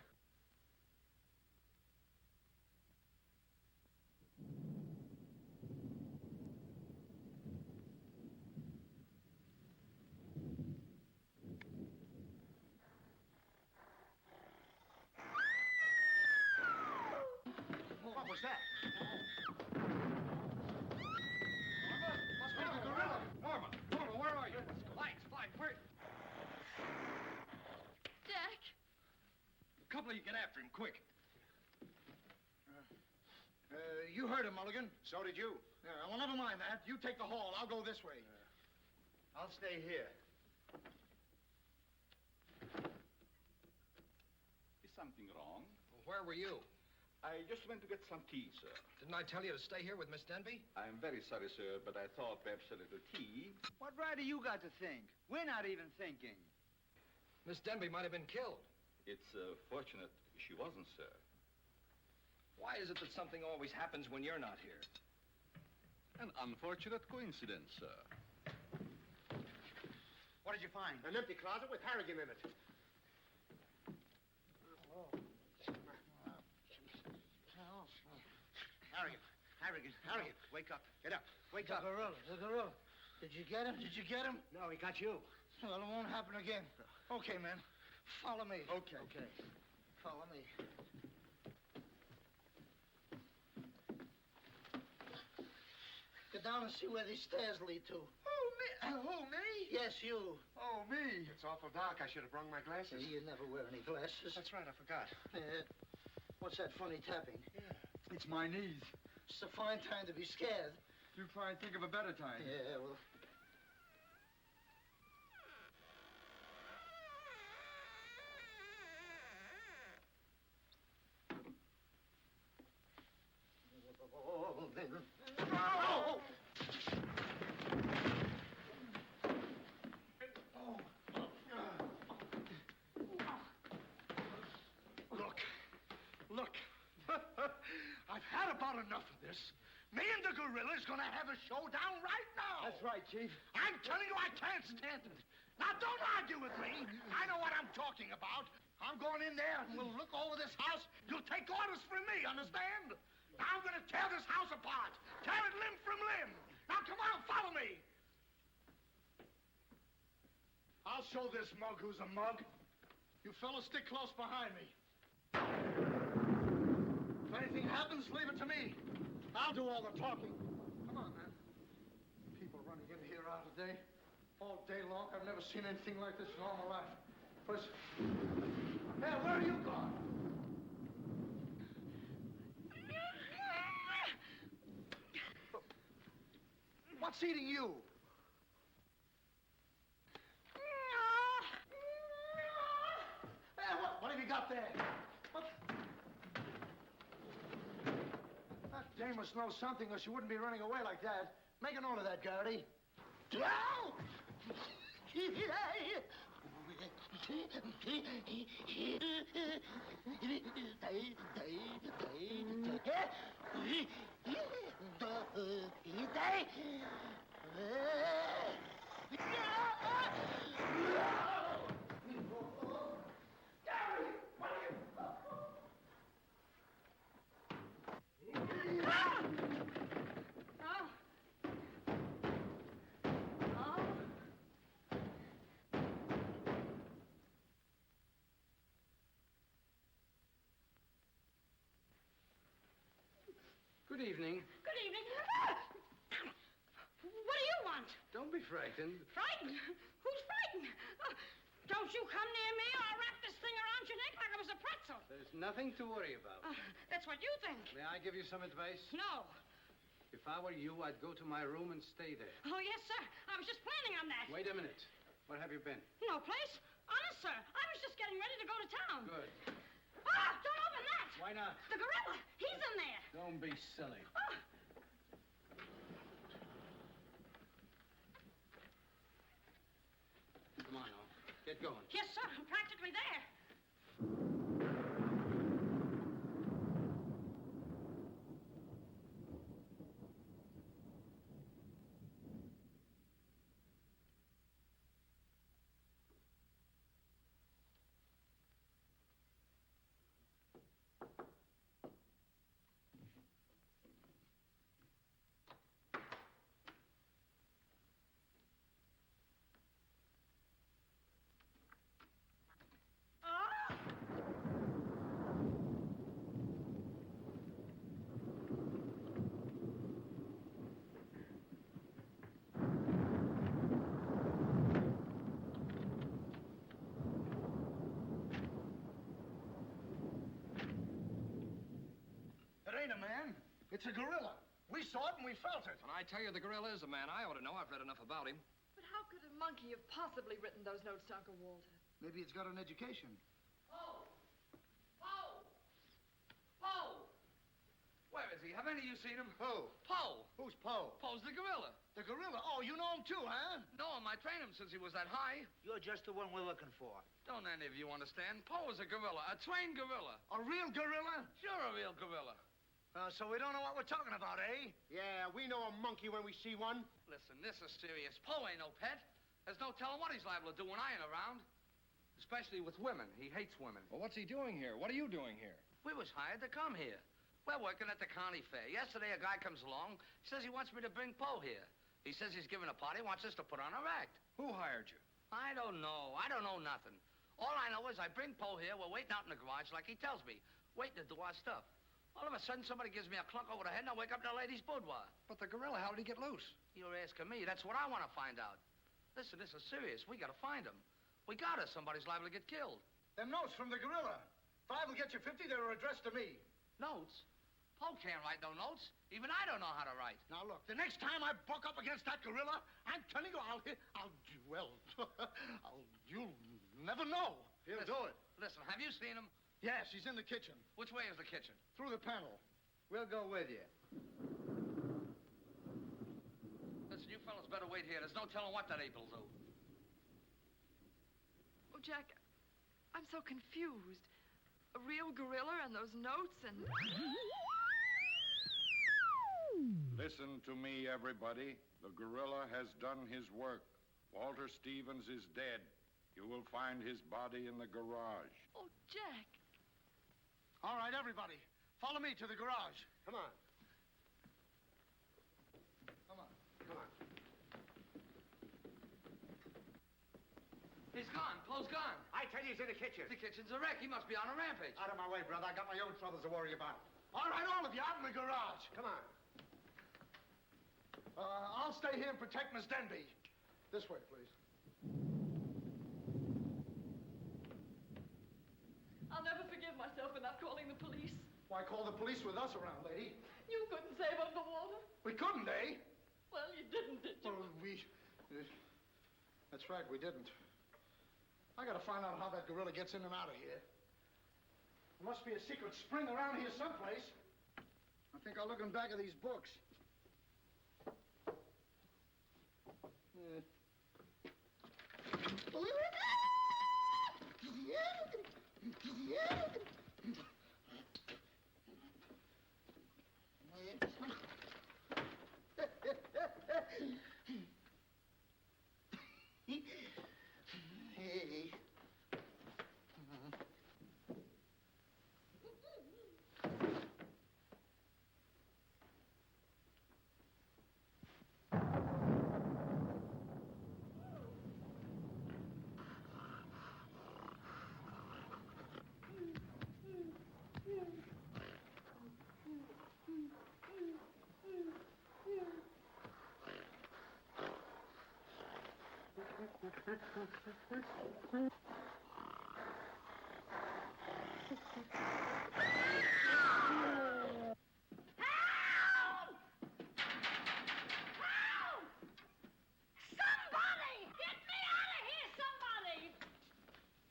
What was that? Must be the gorilla. Norma, where are you? Lights, where? Jack! A couple of you get after him, quick. You heard him, Mulligan. So did you. Yeah, well, never mind that. You take the hall. I'll go this way. I'll stay here. Is something wrong? Well, where were you? I just went to get some tea, sir. Didn't I tell you to stay here with Miss Denby? I'm very sorry, sir, but I thought perhaps a little tea. What right do you got to think? We're not even thinking. Miss Denby might have been killed. It's fortunate she wasn't, sir. Why is it that something always happens when you're not here? An unfortunate coincidence, sir. What did you find? An empty closet with Harrigan in it. Harrigan, wake up. Get up. Wake up. The gorilla. Did you get him? Did you get him? No, he got you. Well, it won't happen again. Okay, man. Follow me. Okay. Follow me. Get down and see where these stairs lead to. Who, me? Yes, you. Oh, me. It's awful dark. I should have brought my glasses. You never wear any glasses. That's right, I forgot. What's that funny tapping? Yeah. It's my knees. It's a fine time to be scared. You try and think of a better time. Yeah, well... Oh! Look. I've had about enough of this. Me and the gorilla's gonna have a showdown right now. That's right, Chief. I'm telling you, I can't stand it. Now, don't argue with me. I know what I'm talking about. I'm going in there and we'll look over this house. You'll take orders from me, understand? Now I'm gonna tear this house apart. Tear it limb from limb. Now, come on, follow me. I'll show this mug who's a mug. You fellas stick close behind me. If anything happens, leave it to me. I'll do all the talking. Come on, man. People running in here out today, all day long. I've never seen anything like this in all my life. First... Hey, where are you going? What's eating you? Hey, what have you got there? What? That dame must know something or she wouldn't be running away like that. Make a note of that, Garrity. Good evening. Good evening. What do you want? Don't be frightened. Frightened? Who's frightened? Don't you come near me or I'll wrap this thing around your neck like it was a pretzel. There's nothing to worry about. That's what you think. May I give you some advice? No. If I were you, I'd go to my room and stay there. Oh, yes, sir. I was just planning on that. Wait a minute. Where have you been? No place. Honest, sir. I was just getting ready to go to town. Good. Ah, don't open that. Why not? The gorilla. He's in there. Don't be silly. Oh. Come on, now. Get going. Yes, sir. I'm practically there. Ain't a man. It's a gorilla. We saw it and we felt it. When I tell you the gorilla is a man, I ought to know. I've read enough about him. But how could a monkey have possibly written those notes to Uncle Walter? Maybe it's got an education. Poe! Poe! Poe! Where is he? Have any of you seen him? Who? Poe! Who's Poe? Poe's the gorilla. The gorilla? Oh, you know him too, huh? No, I trained him since he was that high. You're just the one we're looking for. Don't any of you understand? Poe is a gorilla, a trained gorilla. A real gorilla? Sure, a real gorilla. So we don't know what we're talking about, eh? Yeah, we know a monkey when we see one. Listen, this is serious. Poe ain't no pet. There's no telling what he's liable to do when I ain't around. Especially with women. He hates women. Well, what's he doing here? What are you doing here? We was hired to come here. We're working at the county fair. Yesterday, a guy comes along. He says he wants me to bring Poe here. He says he's giving a party, wants us to put on our act. Who hired you? I don't know. I don't know nothing. All I know is I bring Poe here. We're waiting out in the garage like he tells me. Waiting to do our stuff. All of a sudden, somebody gives me a clunk over the head, and I wake up in a lady's boudoir. But the gorilla, how did he get loose? You're asking me. That's what I want to find out. Listen, this is serious. We got to find him. We got to. Somebody's liable to get killed. Them notes from the gorilla. 5 will get you 50. They were addressed to me. Notes? Paul can't write no notes. Even I don't know how to write. Now, look, the next time I buck up against that gorilla, I'm telling you, you'll never know. He'll do it. Listen, have you seen him? Yeah, she's in the kitchen. Which way is the kitchen? Through the panel. We'll go with you. Listen, you fellas better wait here. There's no telling what that ape will do. Oh, Jack, I'm so confused. A real gorilla and those notes and... Listen to me, everybody. The gorilla has done his work. Walter Stevens is dead. You will find his body in the garage. Oh, Jack. All right, everybody. Follow me to the garage. Come on. Come on. Come on. He's gone. Paul's gone. I tell you, he's in the kitchen. The kitchen's a wreck. He must be on a rampage. Out of my way, brother. I got my own troubles to worry about. All right, all of you, out in the garage. Come on. I'll stay here and protect Miss Denby. This way, please. I'll never forgive myself for not calling the police. Why call the police with us around, lady? You couldn't save him the water. We couldn't, eh? Well, you didn't, did you? Well, that's right, we didn't. I gotta find out how that gorilla gets in and out of here. There must be a secret spring around here someplace. I think I'll look in back of these books.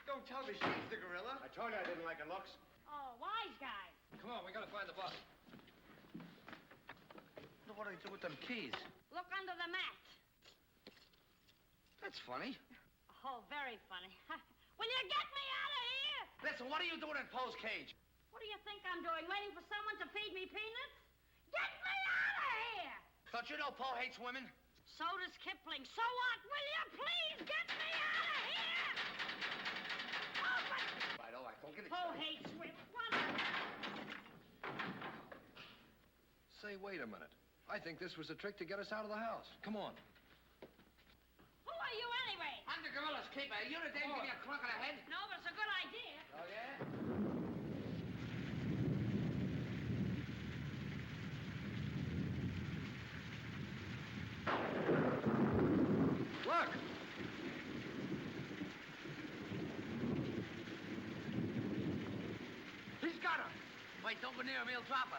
Don't tell me she's the gorilla. I told you I didn't like her looks. Oh, wise guy. Come on, we gotta find the body. What do they do with them keys? Look under the mat. That's funny. Oh, very funny. Will you get me out of here? Listen, what are you doing in Poe's cage? What do you think I'm doing? Waiting for someone to feed me peanuts? Get me out of here! Don't you know Poe hates women? So does Kipling. So what? Will you please get me out of here? Oh, but... Right, all right, don't get Poe excited. hates women. What? Say, wait a minute. I think this was a trick to get us out of the house. Come on. Who are you anyway? I'm the gorilla's keeper. You the dame give me a clunk on the head? No, but it's a good idea. Oh, yeah? Look! He's got her. Wait, don't go near him. He'll drop her.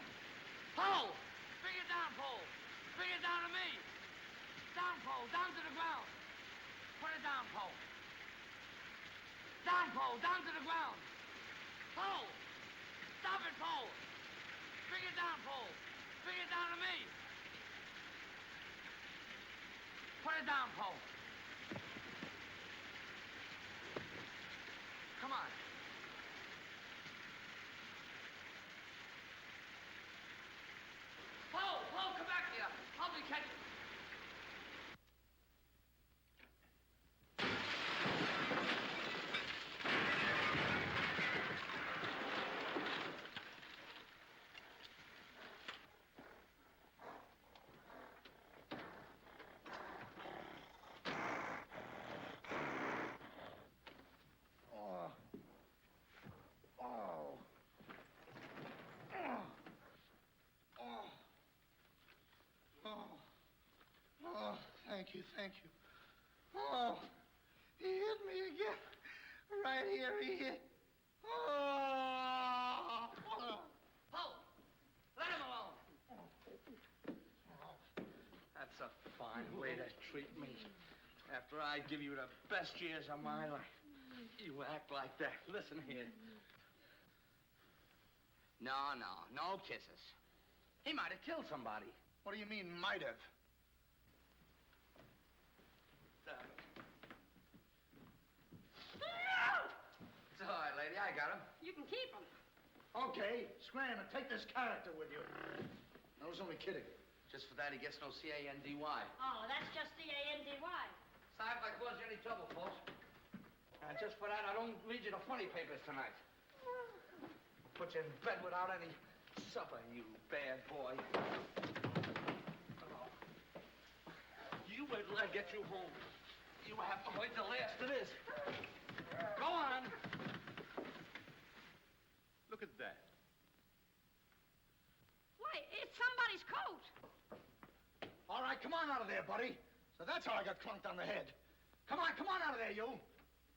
Poe! Bring it down, Poe. Bring it down to me. Down, Poe. Down to the ground. Put it down, Poe. Down, Poe. Down to the ground. Poe! Stop it, Poe. Bring it down, Poe. Bring it down to me. Put it down, Poe. Come on. Poe, come back here. Help me catch it. Thank you, thank you. Oh, he hit me again. Right here, he hit. Oh! Paul, let him alone. That's a fine way to treat me. After I give you the best years of my life, you act like that. Listen here. No kisses. He might have killed somebody. What do you mean, might have? It's all right, lady. I got him. You can keep him. Okay, scram and take this character with you. I was only kidding. Just for that, he gets no C-A-N-D-Y. Oh, that's just C-A-N-D-Y. Sorry if I caused you any trouble, folks. Just for that, I don't read you the funny papers tonight. Put you in bed without any supper, you bad boy. Oh. You wait till I get you home. You have to wait the last of this. Go on. Look at that. Why, it's somebody's coat. All right, come on out of there, buddy. So that's how I got clunked on the head. Come on out of there, you.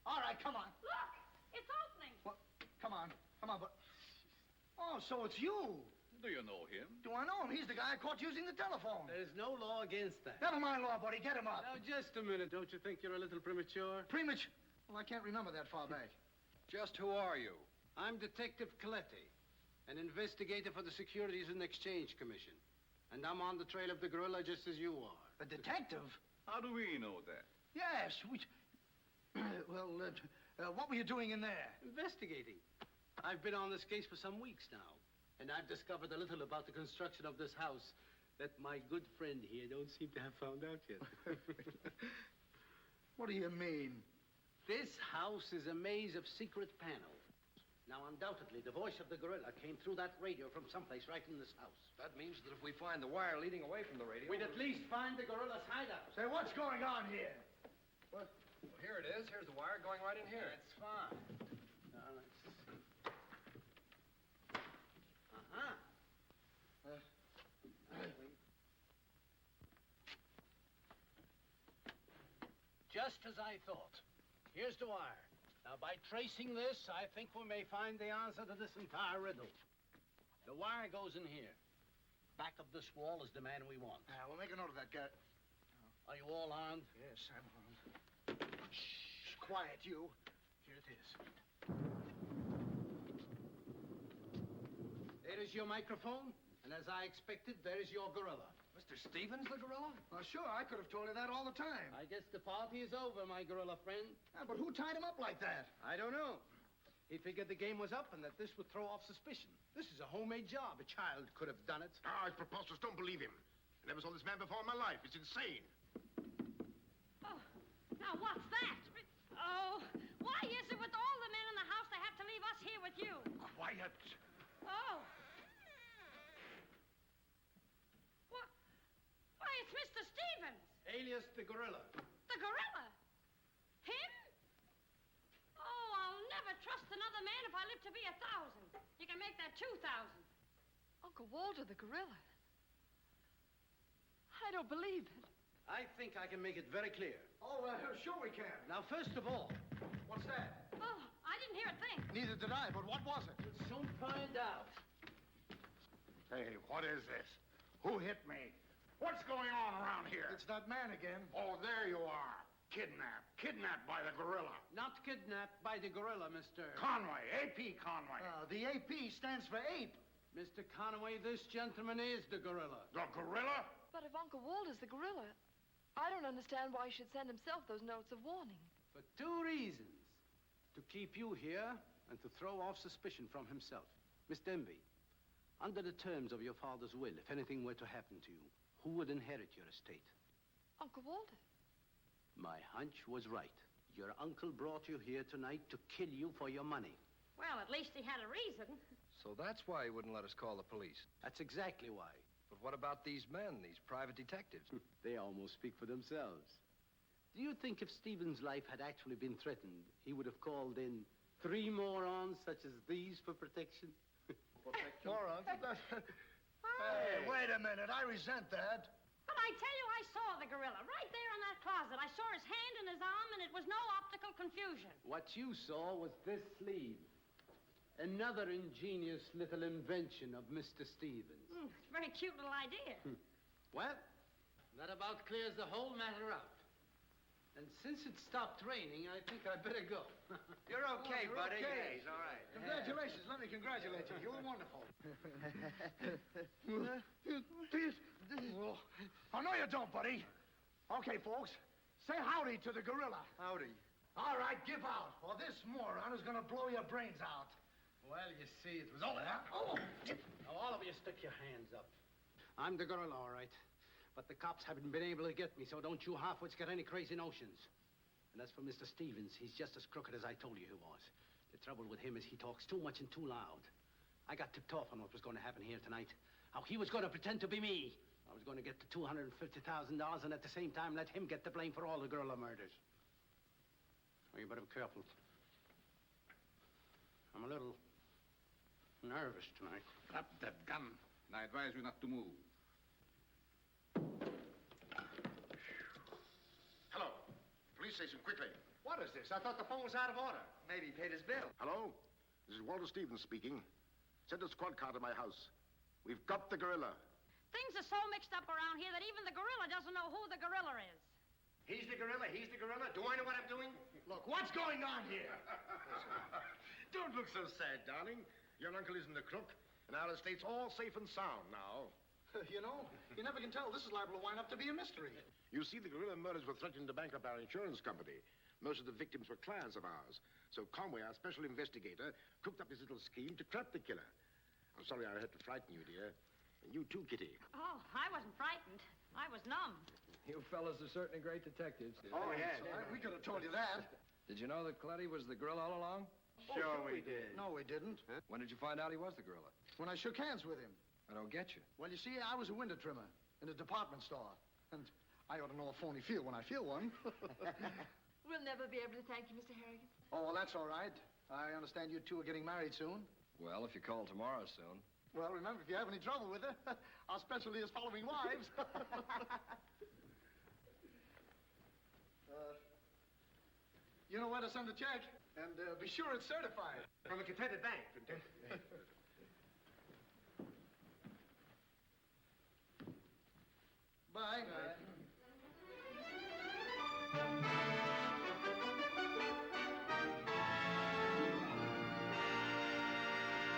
All right, come on. Look, it's opening. What? Come on, but... Oh, so it's you. Do you know him? Do I know him? He's the guy I caught using the telephone. There's no law against that. Never mind law, buddy. Get him up. Now, just a minute. Don't you think you're a little premature? Premature? Well, I can't remember that far back. Just who are you? I'm Detective Coletti, an investigator for the Securities and Exchange Commission. And I'm on the trail of the gorilla just as you are. A detective? How do we know that? Yes, we... Well, what were you doing in there? Investigating. I've been on this case for some weeks now, and I've discovered a little about the construction of this house that my good friend here don't seem to have found out yet. What do you mean? This house is a maze of secret panels. Now, undoubtedly, the voice of the gorilla came through that radio from someplace right in this house. That means that if we find the wire leading away from the radio... We'd at least find the gorilla's hideout. Say, what's going on here? What? Well, here it is. Here's the wire going right in here. That's fine. Now, let's see. Uh-huh. Just as I thought. Here's the wire. Now, by tracing this, I think we may find the answer to this entire riddle. The wire goes in here. Back of this wall is the man we want. We'll make a note of that, Garrett. Are you all armed? Yes, I'm armed. Shh, quiet, you. Here it is. There is your microphone, and as I expected, there is your gorilla. Mr. Stevens, the gorilla? Well, sure, I could have told you that all the time. I guess the party is over, my gorilla friend. But who tied him up like that? I don't know. He figured the game was up and that this would throw off suspicion. This is a homemade job. A child could have done it. Ah, it's preposterous. Don't believe him. I never saw this man before in my life. It's insane. Oh, now what's that? Oh, why is it with all the men in the house they have to leave us here with you? Quiet. Oh. What? Why, it's Mr. Stevens. Alias the gorilla. The gorilla? Him? Oh, I'll never trust another man if I live to be 1,000. You can make that 2,000. Uncle Walter, the gorilla. I don't believe it. I think I can make it very clear. Oh, sure we can. Now, first of all... What's that? Oh, I didn't hear a thing. Neither did I, but what was it? We'll soon find out. Hey, what is this? Who hit me? What's going on around here? It's that man again. Oh, there you are. Kidnapped. Kidnapped by the gorilla. Not kidnapped by the gorilla, Mr. Conway. A.P. Conway. The AP stands for ape. Mr. Conway, this gentleman is the gorilla. The gorilla? But if Uncle Walter's the gorilla, I don't understand why he should send himself those notes of warning. For two reasons. To keep you here and to throw off suspicion from himself. Miss Denby, under the terms of your father's will, if anything were to happen to you, who would inherit your estate? Uncle Walter. My hunch was right. Your uncle brought you here tonight to kill you for your money. Well, at least he had a reason. So that's why he wouldn't let us call the police. That's exactly why. But what about these men, these private detectives? They almost speak for themselves. Do you think if Stephen's life had actually been threatened, he would have called in 3 morons such as these for protection? Morons? Hey, wait a minute. I resent that. But I tell you, I saw the gorilla right there in that closet. I saw his hand and his arm, and it was no optical confusion. What you saw was this sleeve. Another ingenious little invention of Mr. Stevens. It's a very cute little idea. Well, that about clears the whole matter out. And since it stopped raining, I think I'd better go. You're okay, you're buddy. okay. Yeah, he's all right. Congratulations. Let me congratulate you. You were wonderful. Oh, no, you don't, buddy. Okay, folks. Say howdy to the gorilla. Howdy. All right, give out, or this moron is going to blow your brains out. Well, you see, it was all that. Oh! Now, all of you stick your hands up. I'm the gorilla, all right. But the cops haven't been able to get me, so don't you halfwits get any crazy notions. And as for Mr. Stevens, he's just as crooked as I told you he was. The trouble with him is he talks too much and too loud. I got tipped off on what was going to happen here tonight. How he was going to pretend to be me. I was going to get the $250,000 and at the same time let him get the blame for all the gorilla murders. Well, you better be careful. I'm a little nervous tonight. Drop that gun, and I advise you not to move. Hello. Police station, quickly. What is this? I thought the phone was out of order. Maybe he paid his bill. Hello? This is Walter Stevens speaking. Send a squad car to my house. We've got the gorilla. Things are so mixed up around here that even the gorilla doesn't know who the gorilla is. He's the gorilla. He's the gorilla. Do I know what I'm doing? Look, what's going on here? Don't look so sad, darling. Your uncle isn't a crook, and our estate's all safe and sound now. You know, you never can tell. This is liable to wind up to be a mystery. You see, the gorilla murders were threatening to bankrupt our insurance company. Most of the victims were clients of ours. So Conway, our special investigator, cooked up his little scheme to trap the killer. I'm sorry I had to frighten you, dear. And you too, Kitty. Oh, I wasn't frightened. I was numb. You fellas are certainly great detectives. Oh, yes. We could have told you that. Did you know that Coletti was the gorilla all along? Sure we did. No, we didn't. Huh? When did you find out he was the gorilla? When I shook hands with him. I don't get you. Well, you see, I was a window trimmer in a department store. And I ought to know a phony feel when I feel one. We'll never be able to thank you, Mr. Harrigan. Oh, well, that's all right. I understand you two are getting married soon. Well, if you call tomorrow soon. Well, remember, if you have any trouble with her, our specialty is following wives. You know where to send the check, and be sure it's certified. From a contented bank.